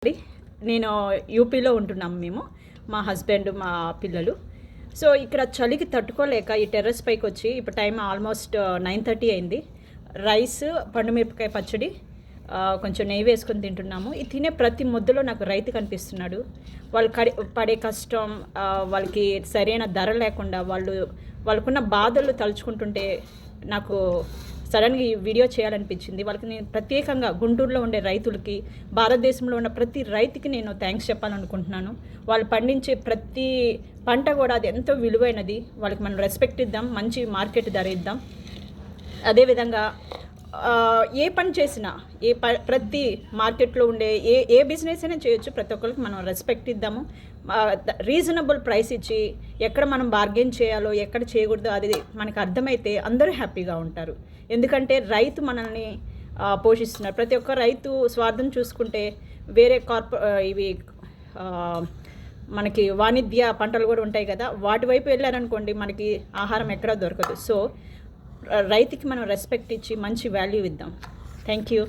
అండి నేను యూపీలో ఉంటున్నాము మేము మా హస్బెండ్ మా పిల్లలు. సో ఇక్కడ చలికి తట్టుకోలేక ఈ టెర్రస్ పైకి వచ్చి ఇప్పుడు టైం ఆల్మోస్ట్ 9:30 అయింది. రైస్, పండుమిరపకాయ పచ్చడి, కొంచెం నెయ్యి వేసుకొని తింటున్నాము. ఇది తినే ప్రతి ముద్దలో నాకు రైతు కనిపిస్తున్నాడు. వాళ్ళు పడే కష్టం, వాళ్ళకి సరైన ధర లేకుండా వాళ్ళకున్న బాధలు తలుచుకుంటుంటే నాకు సడన్గా ఈ వీడియో చేయాలనిపించింది. వాళ్ళకి నేను ప్రత్యేకంగా గుంటూరులో ఉండే రైతులకి, భారతదేశంలో ఉన్న ప్రతి రైతుకి నేను థ్యాంక్స్ చెప్పాలనుకుంటున్నాను. వాళ్ళు పండించే ప్రతి పంట కూడా అది ఎంతో విలువైనది. వాళ్ళకి మనం రెస్పెక్ట్ ఇద్దాం, మంచి మార్కెట్ ధర ఇద్దాం. అదేవిధంగా ఏ పని చేసినా ప్రతి మార్కెట్లో ఉండే ఏ బిజినెస్ అయినా చేయొచ్చు. ప్రతి ఒక్కరికి మనం రెస్పెక్ట్ ఇద్దాము. రీజనబుల్ ప్రైస్ ఇచ్చి ఎక్కడ మనం బార్గెన్ చేయాలో ఎక్కడ చేయకూడదో అది మనకు అర్థమైతే అందరూ హ్యాపీగా ఉంటారు. ఎందుకంటే రైతు మనల్ని పోషిస్తున్నారు. ప్రతి ఒక్క రైతు స్వార్థం చూసుకుంటే వేరే ఇవి మనకి వాణిజ్య పంటలు కూడా ఉంటాయి కదా, వాటి వైపు వెళ్ళారనుకోండి మనకి ఆహారం ఎక్కడా దొరకదు. సో రైతుకి మనం రెస్పెక్ట్ ఇచ్చి మంచి వాల్యూ ఇద్దాం. Thank you.